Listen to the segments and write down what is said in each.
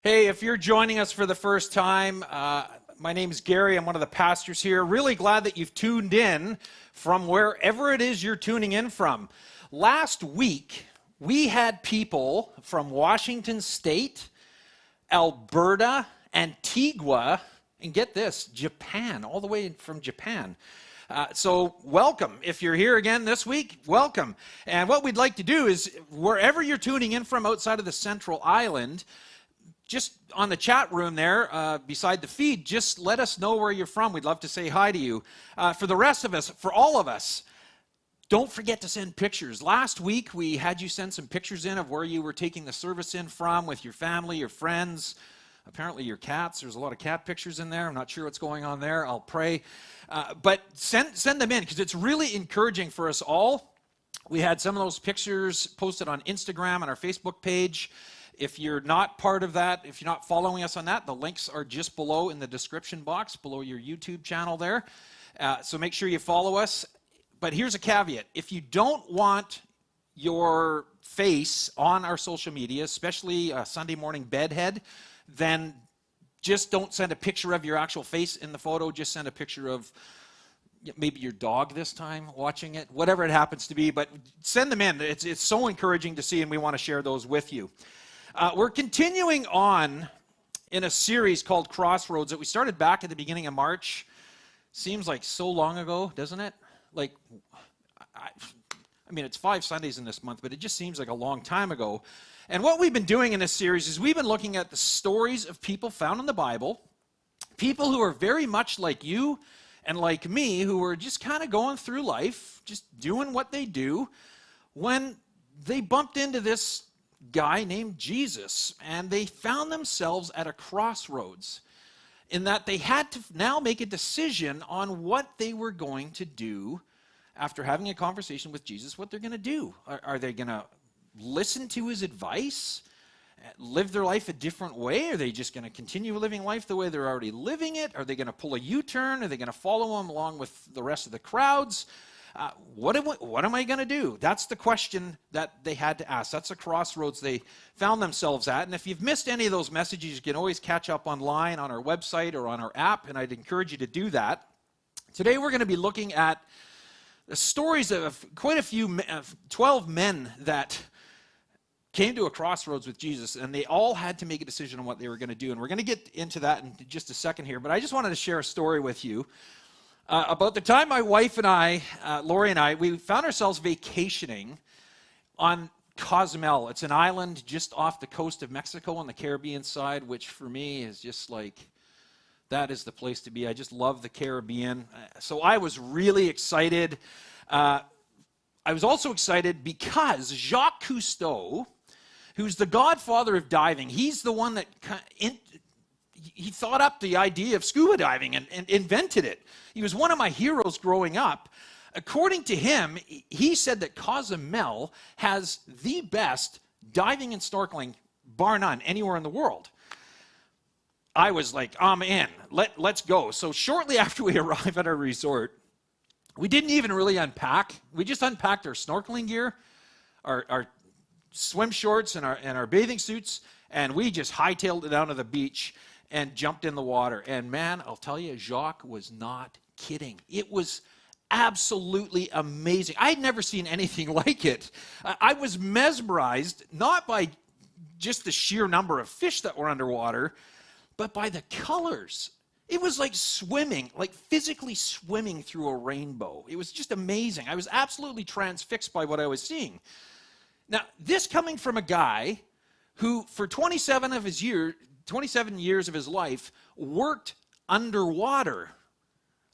Hey, if you're joining us for the first time, my name is Garry. I'm one of the pastors here. Really glad that you've tuned in from wherever it is you're tuning in from. Last week, we had people from Washington State, Alberta, Antigua, and get this, Japan, all the way from Japan. So welcome. If you're here again this week, welcome. And what we'd like to do is, wherever you're tuning in from outside of the Central Island, just on the chat room there, beside the feed, just let us know where you're from. We'd love to say hi to you. For the rest of us, for all of us, don't forget to send pictures. Last week, we had you send some pictures in of where you were taking the service in from with your family, your friends, apparently your cats. There's a lot of cat pictures in there. I'm not sure what's going on there. I'll pray. But send them in, because it's really encouraging for us all. We had some of those pictures posted on Instagram and our Facebook page. If you're not part of that, if you're not following us on that, the links are just below in the description box, below your YouTube channel there. So make sure you follow us. But here's a caveat. If you don't want your face on our social media, especially Sunday morning bedhead, then just don't send a picture of your actual face in the photo. Just send a picture of maybe your dog this time watching it, whatever it happens to be. But send them in. It's so encouraging to see, and we want to share those with you. We're continuing on in a series called Crossroads that we started back at the beginning of March. Seems like so long ago, doesn't it? Like, I mean, it's 5 Sundays in this month, but it just seems like a long time ago. And what we've been doing in this series is we've been looking at the stories of people found in the Bible, people who are very much like you and like me, who are just kind of going through life, just doing what they do, when they bumped into this guy named Jesus, and they found themselves at a crossroads in that they had to now make a decision on what they were going to do after having a conversation with Jesus, what they're going to do. Are they going to listen to his advice, live their life a different way? Are they just going to continue living life the way they're already living it? Are they going to pull a U-turn? Are they going to follow him along with the rest of the crowds? What am I going to do? That's the question that they had to ask. That's the crossroads they found themselves at. And if you've missed any of those messages, you can always catch up online on our website or on our app, and I'd encourage you to do that. Today we're going to be looking at the stories of quite a few, 12 men that came to a crossroads with Jesus, and they all had to make a decision on what they were going to do. And we're going to get into that in just a second here, but I just wanted to share a story with you. About the time my wife and I, Lori and I, we found ourselves vacationing on Cozumel. It's an island just off the coast of Mexico on the Caribbean side, which for me is just like, that is the place to be. I just love the Caribbean. So I was really excited. I was also excited because Jacques Cousteau, who's the godfather of diving, he's the one that he thought up the idea of scuba diving and invented it. He was one of my heroes growing up. According to him, he said that Cozumel has the best diving and snorkeling, bar none, anywhere in the world. I was like, I'm in. Let's go. So shortly after we arrived at our resort, we didn't even really unpack. We just unpacked our snorkeling gear, our swim shorts, and our bathing suits, and we just hightailed it down to the beach and jumped in the water. And man, I'll tell you, Jacques was not kidding. It was absolutely amazing. I had never seen anything like it. I was mesmerized, not by just the sheer number of fish that were underwater, but by the colors. It was like swimming, like physically swimming through a rainbow. It was just amazing. I was absolutely transfixed by what I was seeing. Now, this coming from a guy who, for 27 years of his life, worked underwater,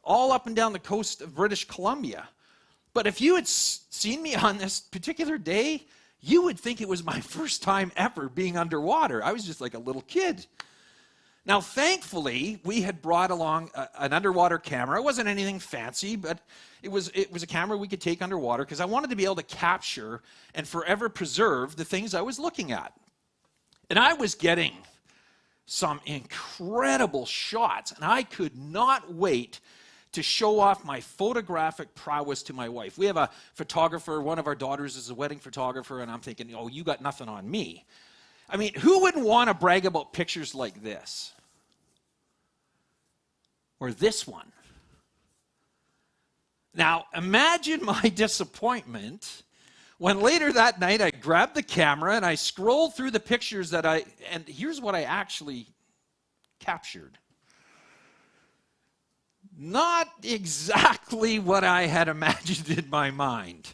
all up and down the coast of British Columbia. But if you had seen me on this particular day, you would think it was my first time ever being underwater. I was just like a little kid. Now, thankfully, we had brought along an underwater camera. It wasn't anything fancy, but it was a camera we could take underwater because I wanted to be able to capture and forever preserve the things I was looking at. And I was getting some incredible shots, and I could not wait to show off my photographic prowess to my wife. We have a photographer. One of our daughters is a wedding photographer, and I'm thinking, oh, you got nothing on me. I mean, who wouldn't want to brag about pictures like this? Or this one? Now, imagine my disappointment when later that night I grabbed the camera and I scrolled through the pictures and here's what I actually captured. Not exactly what I had imagined in my mind.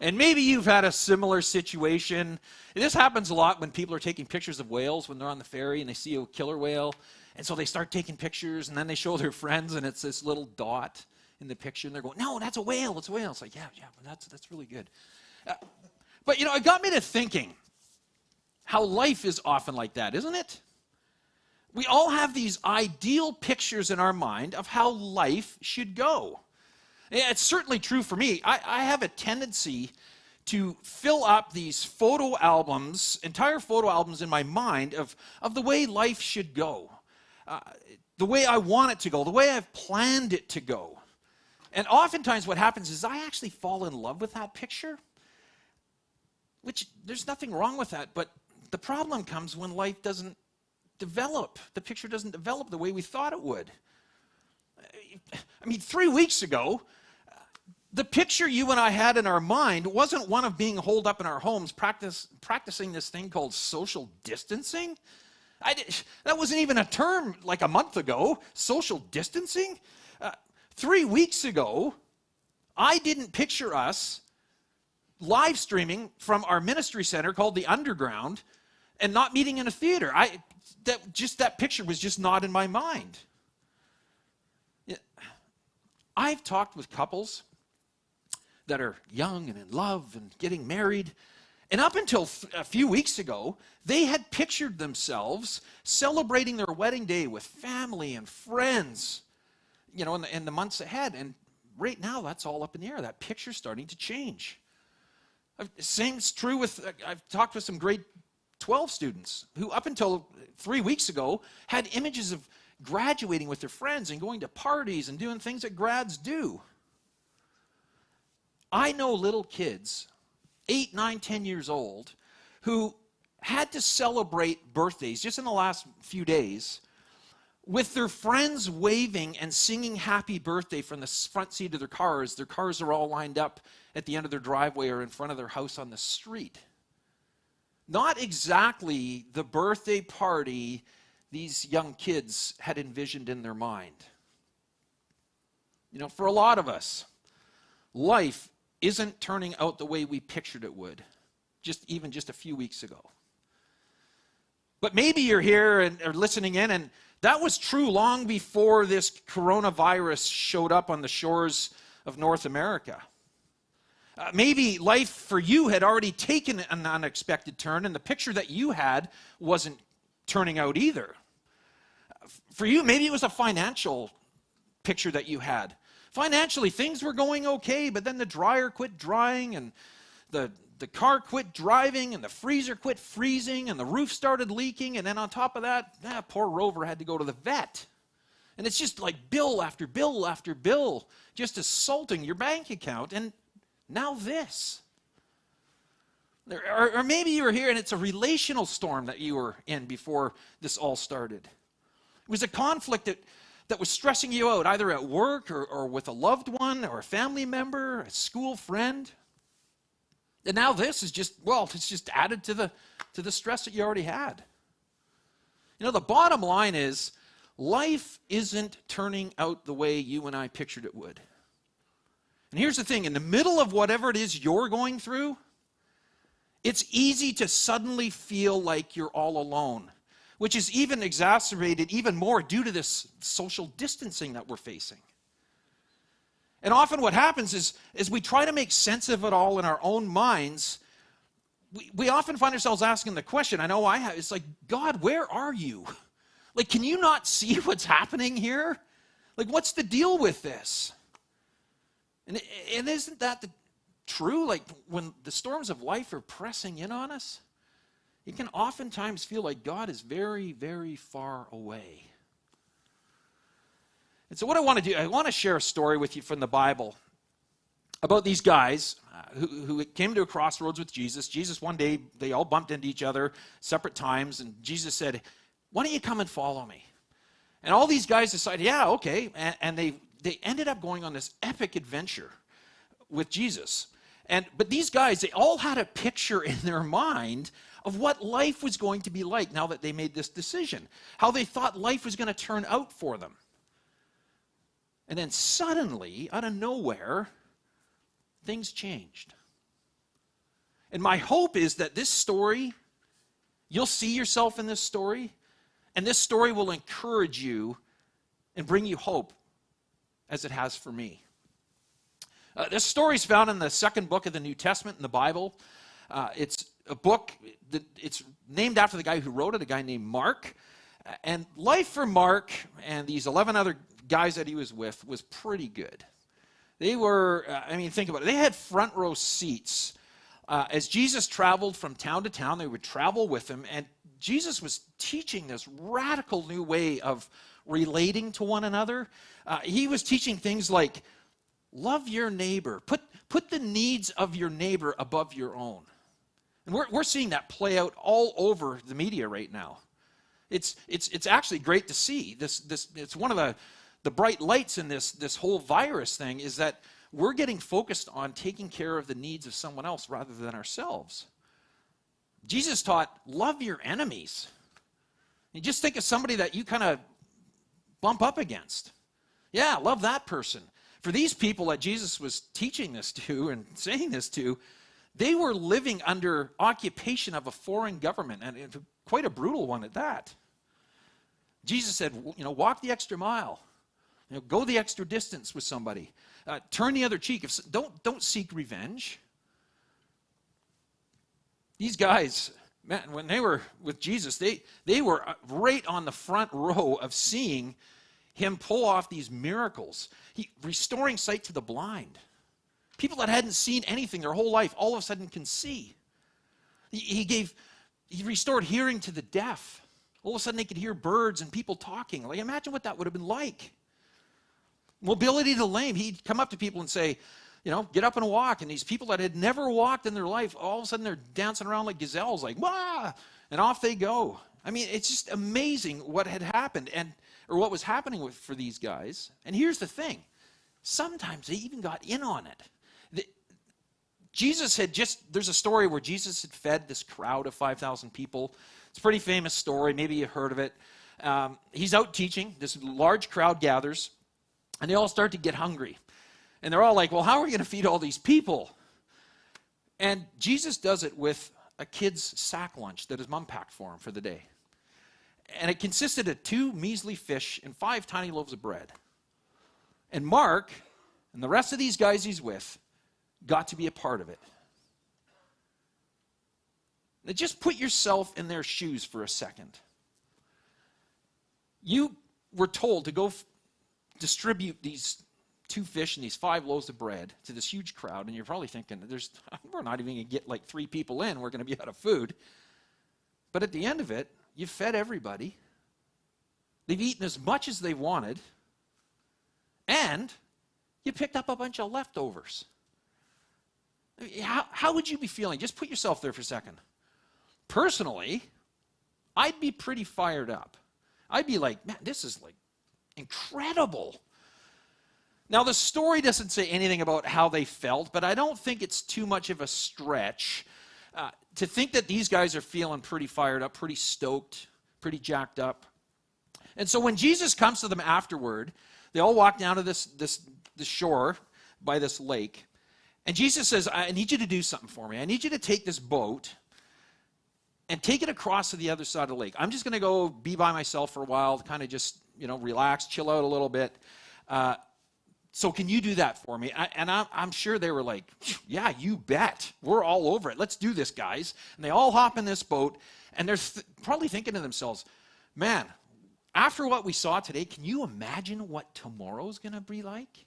And maybe you've had a similar situation. This happens a lot when people are taking pictures of whales when they're on the ferry and they see a killer whale. And so they start taking pictures and then they show their friends and it's this little dot in the picture and they're going, no, that's a whale, it's a whale. It's like, yeah, that's really good. But, it got me to thinking how life is often like that, isn't it? We all have these ideal pictures in our mind of how life should go. Yeah, it's certainly true for me. I have a tendency to fill up these photo albums, entire photo albums in my mind of the way life should go, the way I want it to go, the way I've planned it to go. And oftentimes what happens is I actually fall in love with that picture, which there's nothing wrong with that, but the problem comes when life doesn't develop. The picture doesn't develop the way we thought it would. I mean, 3 weeks ago, the picture you and I had in our mind wasn't one of being holed up in our homes practicing this thing called social distancing. That wasn't even a term like a month ago, social distancing. 3 weeks ago, I didn't picture us live streaming from our ministry center called the Underground and not meeting in a theater. That picture was just not in my mind. I've talked with couples that are young and in love and getting married, and up until a few weeks ago, they had pictured themselves celebrating their wedding day with family and friends, in the months ahead. And right now, that's all up in the air. That picture's starting to change. Same's true with, I've talked with some grade 12 students who up until 3 weeks ago had images of graduating with their friends and going to parties and doing things that grads do. I know little kids, 8, 9, 10 years old, who had to celebrate birthdays just in the last few days with their friends waving and singing happy birthday from the front seat of their cars. Their cars are all lined up at the end of their driveway or in front of their house on the street. Not exactly the birthday party these young kids had envisioned in their mind. For a lot of us, life isn't turning out the way we pictured it would, even just a few weeks ago. But maybe you're here and are listening in, and that was true long before this coronavirus showed up on the shores of North America. Maybe life for you had already taken an unexpected turn, and the picture that you had wasn't turning out either. For you, maybe it was a financial picture that you had. Financially, things were going okay, but then the dryer quit drying, and the car quit driving, and the freezer quit freezing, and the roof started leaking, and then on top of that, poor Rover had to go to the vet. And it's just like bill after bill after bill, just assaulting your bank account, and now this. Or maybe you were here and it's a relational storm that you were in before this all started. It was a conflict that was stressing you out, either at work or with a loved one or a family member, a school friend. And now this is it's just added to the stress that you already had. The bottom line is life isn't turning out the way you and I pictured it would. And here's the thing, in the middle of whatever it is you're going through, it's easy to suddenly feel like you're all alone, which is even exacerbated even more due to this social distancing that we're facing. And often what happens is we try to make sense of it all in our own minds. We often find ourselves asking the question, I know I have, it's like, God, where are you? Like, can you not see what's happening here? Like, what's the deal with this? And isn't that true? Like, when the storms of life are pressing in on us, it can oftentimes feel like God is very, very far away. And so what I want to do, I want to share a story with you from the Bible about these guys who came to a crossroads with Jesus. Jesus, one day, they all bumped into each other separate times, and Jesus said, why don't you come and follow me? And all these guys decided, yeah, okay, and they ended up going on this epic adventure with Jesus. But these guys, they all had a picture in their mind of what life was going to be like now that they made this decision, how they thought life was going to turn out for them. And then suddenly, out of nowhere, things changed. And my hope is that this story, you'll see yourself in this story, and this story will encourage you and bring you hope as it has for me. This story is found in the second book of the New Testament in the Bible. It's a book, it's named after the guy who wrote it, a guy named Mark. And life for Mark and these 11 other guys that he was with was pretty good. They were, think about it, they had front row seats. As Jesus traveled from town to town, they would travel with him, and Jesus was teaching this radical new way of relating to one another. He was teaching things like, love your neighbor. Put the needs of your neighbor above your own. And we're seeing that play out all over the media right now. It's actually great to see. It's one of the bright lights in this whole virus thing is that we're getting focused on taking care of the needs of someone else rather than ourselves. Jesus taught, love your enemies. You just think of somebody that you kind of bump up against. Yeah, love that person. For these people that Jesus was teaching this to and saying this to, they were living under occupation of a foreign government, and quite a brutal one at that. Jesus said, walk the extra mile. Go the extra distance with somebody. Turn the other cheek. Don't seek revenge. These guys, man, when they were with Jesus, they were right on the front row of seeing him pull off these miracles. Restoring sight to the blind. People that hadn't seen anything their whole life all of a sudden can see. He restored hearing to the deaf. All of a sudden they could hear birds and people talking. Like, imagine what that would have been like. Mobility to the lame. He'd come up to people and say, get up and walk. And these people that had never walked in their life, all of a sudden they're dancing around like gazelles, like, wah! And off they go. It's just amazing what had happened or what was happening for these guys. And here's the thing. Sometimes they even got in on it. There's a story where Jesus had fed this crowd of 5,000 people. It's a pretty famous story. Maybe you've heard of it. He's out teaching. This large crowd gathers, and they all start to get hungry. And they're all like, well, how are we going to feed all these people? And Jesus does it with a kid's sack lunch that his mom packed for him for the day. And it consisted of 2 measly fish and 5 tiny loaves of bread. And Mark and the rest of these guys he's with got to be a part of it. Now just put yourself in their shoes for a second. You were told to go distribute these 2 fish and these 5 loaves of bread to this huge crowd, and you're probably thinking, we're not even going to get like 3 people in, we're going to be out of food. But at the end of it, you've fed everybody. They've eaten as much as they wanted, and you picked up a bunch of leftovers. How would you be feeling? Just put yourself there for a second. Personally, I'd be pretty fired up. I'd be like, man, this is like incredible. Now, the story doesn't say anything about how they felt, but I don't think it's too much of a stretch to think that these guys are feeling pretty fired up, pretty stoked, pretty jacked up. And so when Jesus comes to them afterward, they all walk down to the shore by this lake. And Jesus says, I need you to do something for me. I need you to take this boat and take it across to the other side of the lake. I'm just going to go be by myself for a while, kind of just, relax, chill out a little bit. So can you do that for me? I'm sure they were like, yeah, you bet. We're all over it. Let's do this, guys. And they all hop in this boat, and they're probably thinking to themselves, man, after what we saw today, can you imagine what tomorrow's going to be like?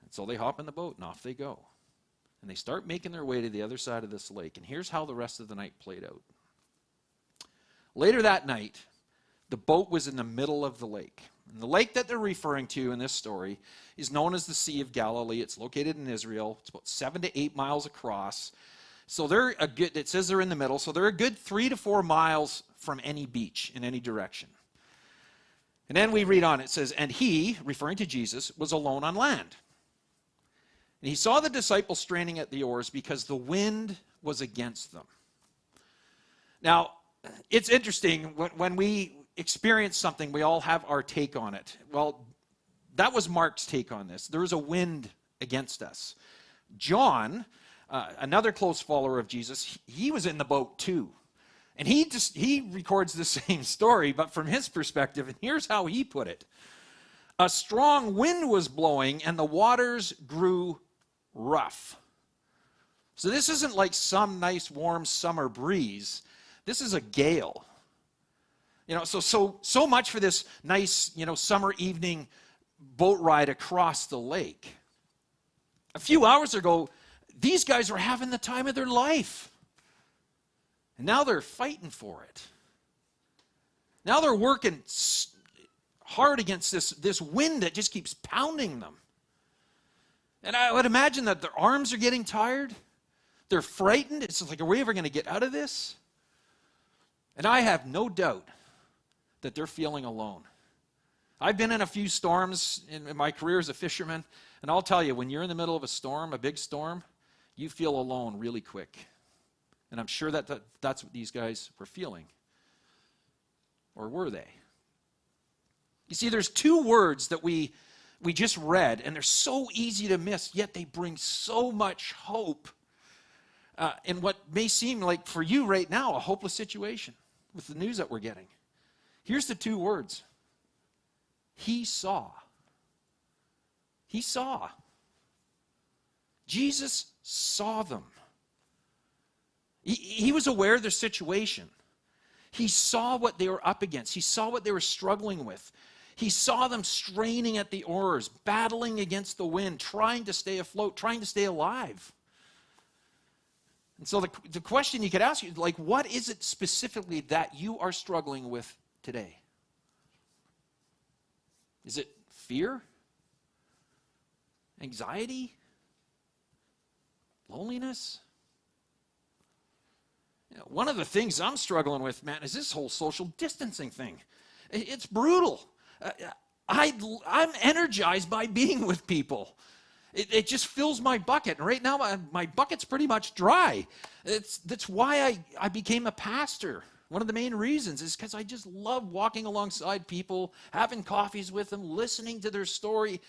And so they hop in the boat, and off they go. And they start making their way to the other side of this lake. And here's how the rest of the night played out. Later that night, the boat was in the middle of the lake. And the lake that they're referring to in this story is known as the Sea of Galilee. It's located in Israel. It's about 7 to 8 miles across. So they're a good, it says they're in the middle, so they're a good 3 to 4 miles from any beach in any direction. And then we read on, it says, and he, referring to Jesus, was alone on land. And he saw the disciples straining at the oars because the wind was against them. Now, it's interesting, when we experience something, we all have our take on it. Well, that was Mark's take on this. There was a wind against us. John, another close follower of Jesus, he was in the boat too. And he records the same story, but from his perspective, and here's how he put it. A strong wind was blowing and the waters grew rough. So this isn't like some nice warm summer breeze. This is a gale. So much for this nice, summer evening boat ride across the lake. A few hours ago, these guys were having the time of their life. And now they're fighting for it. Now they're working hard against this wind that just keeps pounding them. And I would imagine that their arms are getting tired. They're frightened. It's like, are we ever going to get out of this? And I have no doubt that they're feeling alone. I've been in a few storms in my career as a fisherman, and I'll tell you, when you're in the middle of a storm, a big storm, you feel alone really quick. And I'm sure that's what these guys were feeling. Or were they? You see, there's two words that we just read, and they're so easy to miss, yet they bring so much hope in what may seem like, for you right now, a hopeless situation with the news that we're getting. Here's the two words. He saw. He saw. Jesus saw them. He was aware of their situation. He saw what they were up against. He saw what they were struggling with. He saw them straining at the oars, battling against the wind, trying to stay afloat, trying to stay alive. And so the question you could ask you, like, what is it specifically that you are struggling with today? Is it fear? Anxiety? Loneliness? One of the things I'm struggling with, man, is this whole social distancing thing. It's brutal. I'm energized by being with people. It just fills my bucket. And right now, my bucket's pretty much dry. That's why I became a pastor. One of the main reasons is because I just love walking alongside people, having coffees with them, listening to their story.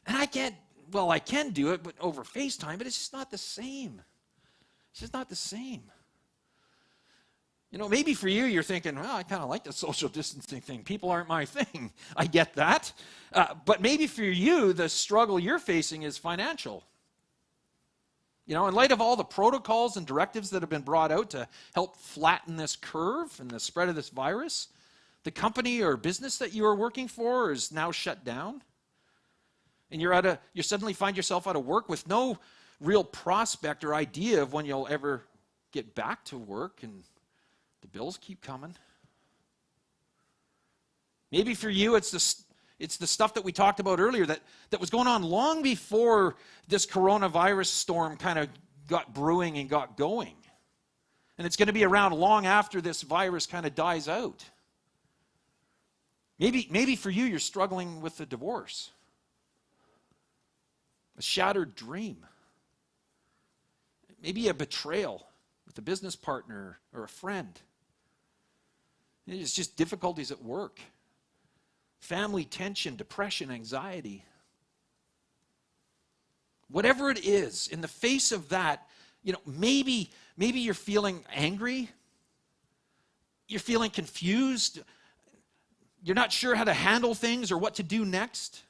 And I can do it but over FaceTime, but it's just not the same. It's just not the same. Maybe for you, you're thinking, well, I kind of like the social distancing thing. People aren't my thing. I get that. But maybe for you, the struggle you're facing is financial. In light of all the protocols and directives that have been brought out to help flatten this curve and the spread of this virus, the company or business that you are working for is now shut down. And you suddenly find yourself out of work with no real prospect or idea of when you'll ever get back to work, and the bills keep coming. Maybe for you, it's the stuff that we talked about earlier that was going on long before this coronavirus storm kind of got brewing and got going. And it's going to be around long after this virus kind of dies out. Maybe for you, you're struggling with a divorce, a shattered dream, maybe a betrayal with a business partner or a friend. It's just difficulties at work, family tension, depression, anxiety. Whatever it is, in the face of that, maybe you're feeling angry, you're feeling confused, you're not sure how to handle things or what to do next.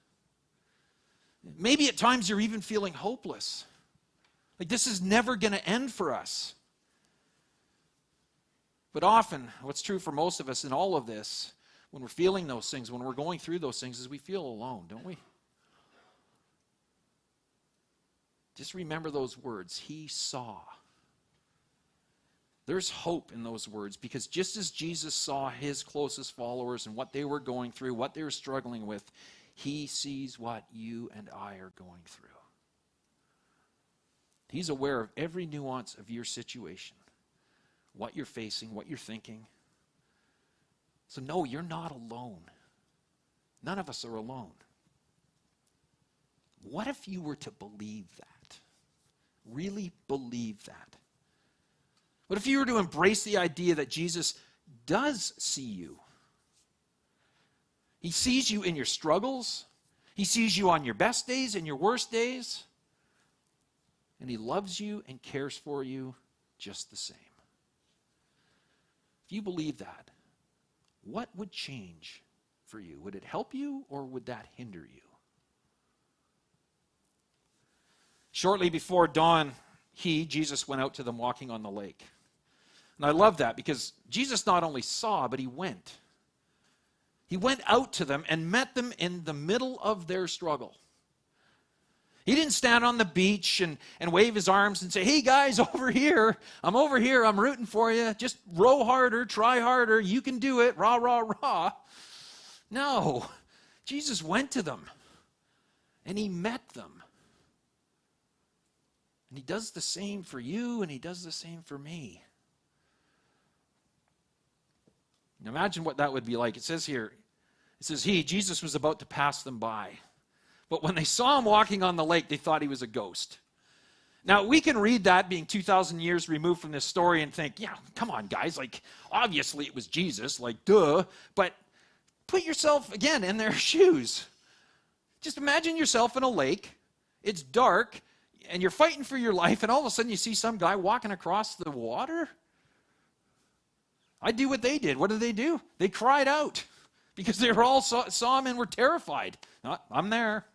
Maybe at times you're even feeling hopeless. Like this is never going to end for us. But often, what's true for most of us in all of this, when we're feeling those things, when we're going through those things, is we feel alone, don't we? Just remember those words. He saw. There's hope in those words, because just as Jesus saw his closest followers and what they were going through, what they were struggling with, he sees what you and I are going through. He's aware of every nuance of your situation, what you're facing, what you're thinking. So no, you're not alone. None of us are alone. What if you were to believe that? Really believe that? What if you were to embrace the idea that Jesus does see you? He sees you in your struggles. He sees you on your best days and your worst days. And he loves you and cares for you just the same. If you believe that, what would change for you? Would it help you, or would that hinder you? Shortly before dawn, Jesus went out to them walking on the lake. And I love that, because Jesus not only saw, but he went. He went out to them and met them in the middle of their struggle. He didn't stand on the beach and wave his arms and say, hey guys, over here, I'm rooting for you. Just row harder, try harder, you can do it, rah, rah, rah. No, Jesus went to them and he met them. And he does the same for you, and he does the same for me. Now imagine what that would be like. It says here, Jesus was about to pass them by. But when they saw him walking on the lake, they thought he was a ghost. Now, we can read that being 2,000 years removed from this story and think, yeah, come on, guys, like, obviously it was Jesus, like, duh. But put yourself, again, in their shoes. Just imagine yourself in a lake. It's dark, and you're fighting for your life, and all of a sudden you see some guy walking across the water. I'd do what they did. What did they do? They cried out because they were all saw him and were terrified. I'm there.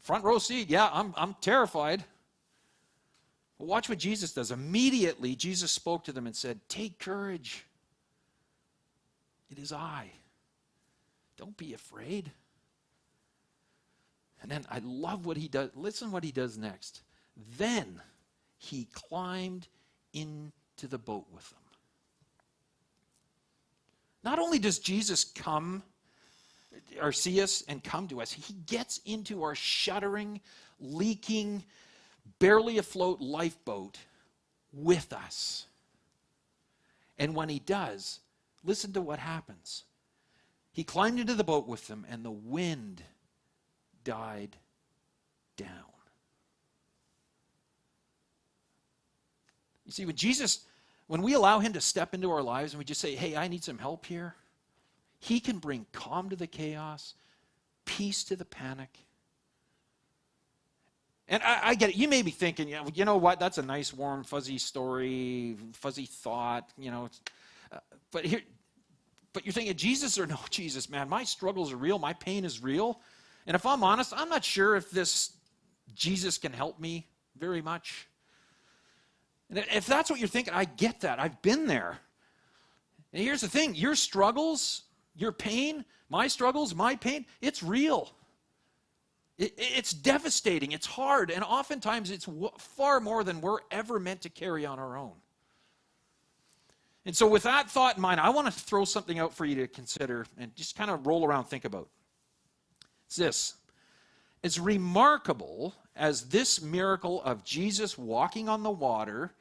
Front row seat. Yeah, I'm terrified. But watch what Jesus does. Immediately, Jesus spoke to them and said, take courage. It is I. Don't be afraid. And then I love what he does. Listen what he does next. Then he climbed into the boat with them. Not only does Jesus come or see us and come to us, he gets into our shuddering, leaking, barely afloat lifeboat with us. And when he does, listen to what happens. He climbed into the boat with them, and the wind died down. You see, when we allow him to step into our lives and we just say, hey, I need some help here, he can bring calm to the chaos, peace to the panic. And I get it. You may be thinking, you know what, that's a nice, warm, fuzzy story, fuzzy thought, but you're thinking, Jesus or no Jesus, man, my struggles are real, my pain is real. And if I'm honest, I'm not sure if this Jesus can help me very much. And if that's what you're thinking, I get that. I've been there. And here's the thing. Your struggles, your pain, my struggles, my pain, it's real. It's devastating. It's hard. And oftentimes it's far more than we're ever meant to carry on our own. And so with that thought in mind, I want to throw something out for you to consider and just kind of roll around, think about. It's this. As remarkable as this miracle of Jesus walking on the water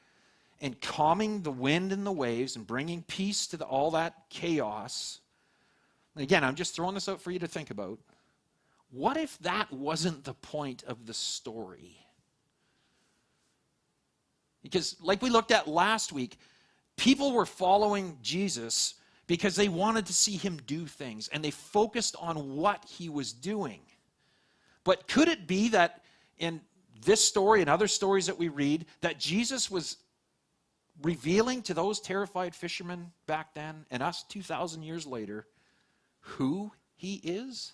and calming the wind and the waves and bringing peace to all that chaos, again, I'm just throwing this out for you to think about. What if that wasn't the point of the story? Because like we looked at last week, people were following Jesus because they wanted to see him do things, and they focused on what he was doing. But could it be that in this story and other stories that we read, that Jesus was revealing to those terrified fishermen back then, and us 2,000 years later, who he is?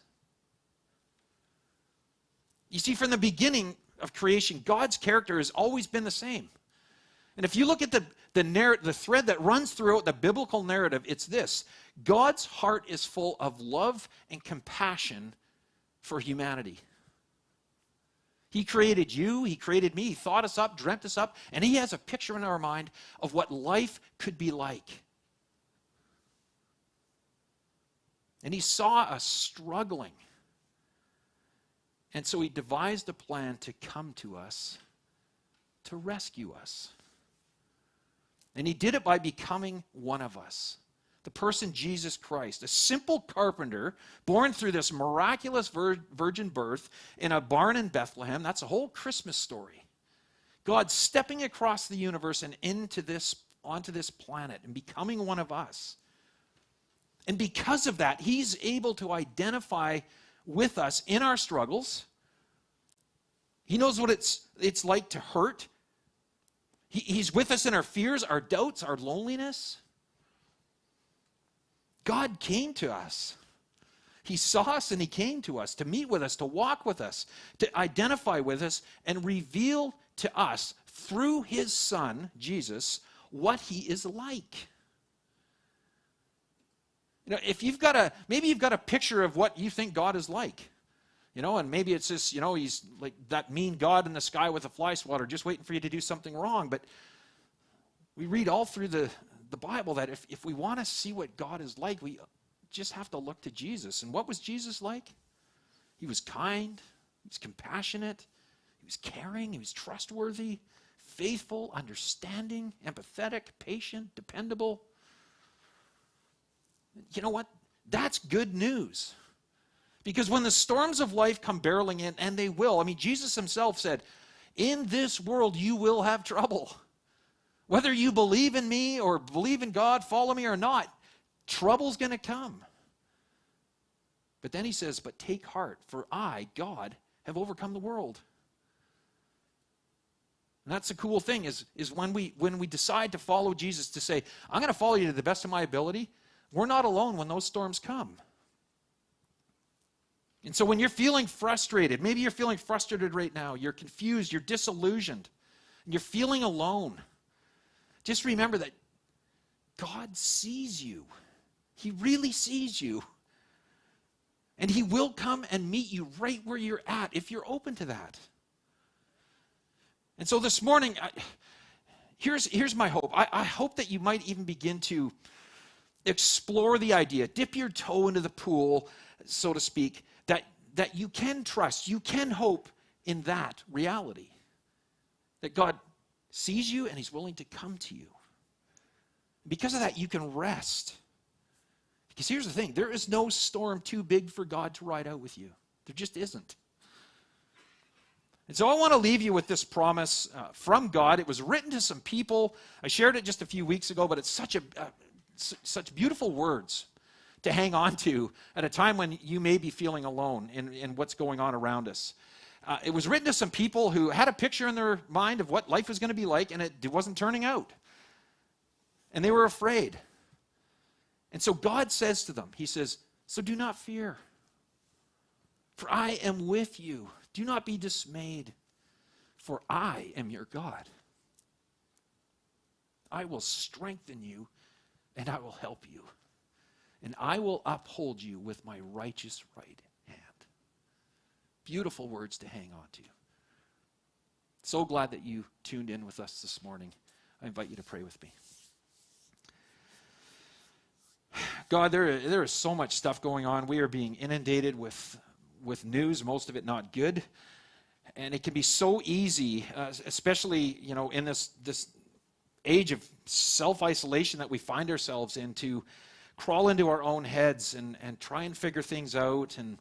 You see, from the beginning of creation, God's character has always been the same. And if you look at the thread that runs throughout the biblical narrative, it's this. God's heart is full of love and compassion for humanity. He created you, he created me, he thought us up, dreamt us up, and he has a picture in our mind of what life could be like. And he saw us struggling. And so he devised a plan to come to us, to rescue us. And he did it by becoming one of us. The person Jesus Christ, a simple carpenter born through this miraculous virgin birth in a barn in Bethlehem. That's a whole Christmas story. God stepping across the universe and onto this planet and becoming one of us. And because of that, he's able to identify with us in our struggles. He knows what it's like to hurt. He's with us in our fears, our doubts, our loneliness. God came to us. He saw us and he came to us to meet with us, to walk with us, to identify with us, and reveal to us through his Son, Jesus, what he is like. You know, maybe you've got a picture of what you think God is like. You know, and maybe it's just, he's like that mean God in the sky with a fly swatter just waiting for you to do something wrong. But we read all through the Bible that if we want to see what God is like, we just have to look to Jesus. And what was Jesus like? He was kind, he was compassionate, he was caring, he was trustworthy, faithful, understanding, empathetic, patient, dependable. You know what? That's good news. Because when the storms of life come barreling in, and they will, Jesus himself said, in this world you will have trouble. Whether you believe in me or believe in God, follow me or not, trouble's going to come. But then he says, but take heart, for I, God, have overcome the world. And that's the cool thing is when we decide to follow Jesus, to say, I'm going to follow you to the best of my ability, we're not alone when those storms come. And so when you're feeling frustrated, maybe you're feeling frustrated right now, you're confused, you're disillusioned, and you're feeling alone, just remember that God sees you. He really sees you. And he will come and meet you right where you're at if you're open to that. And so this morning, here's my hope. I hope that you might even begin to explore the idea, dip your toe into the pool, so to speak, that you can trust, you can hope in that reality. That God sees you and he's willing to come to you. Because of that, you can rest. Because here's the thing, there is no storm too big for God to ride out with you. There just isn't. And so I want to leave you with this promise from God. It was written to some people. I shared it just a few weeks ago, but it's such beautiful words to hang on to at a time when you may be feeling alone in what's going on around us. It was written to some people who had a picture in their mind of what life was going to be like, and it wasn't turning out. And they were afraid. And so God says to them, he says, so do not fear, for I am with you. Do not be dismayed, for I am your God. I will strengthen you, and I will help you. And I will uphold you with my righteous right hand. Beautiful words to hang on to. So glad that you tuned in with us this morning. I invite you to pray with me. God, there is so much stuff going on. We are being inundated with news, most of it not good. And it can be so easy, especially, in this age of self-isolation that we find ourselves in, to crawl into our own heads and try and figure things out and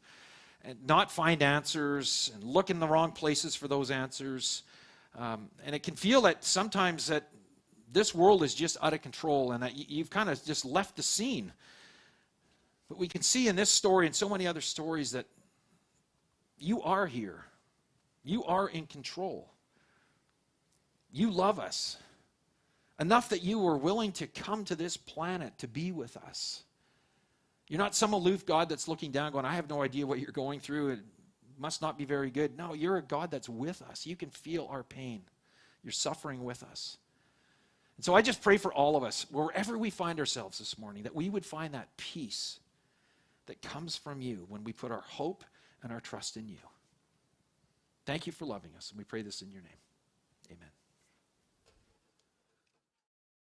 not find answers and look in the wrong places for those answers. And it can feel that sometimes that this world is just out of control and that you've kind of just left the scene. But we can see in this story and so many other stories that you are here. You are in control. You love us enough that you were willing to come to this planet to be with us. You're not some aloof God that's looking down going, I have no idea what you're going through. It must not be very good. No, you're a God that's with us. You can feel our pain. You're suffering with us. And so I just pray for all of us, wherever we find ourselves this morning, that we would find that peace that comes from you when we put our hope and our trust in you. Thank you for loving us. And we pray this in your name.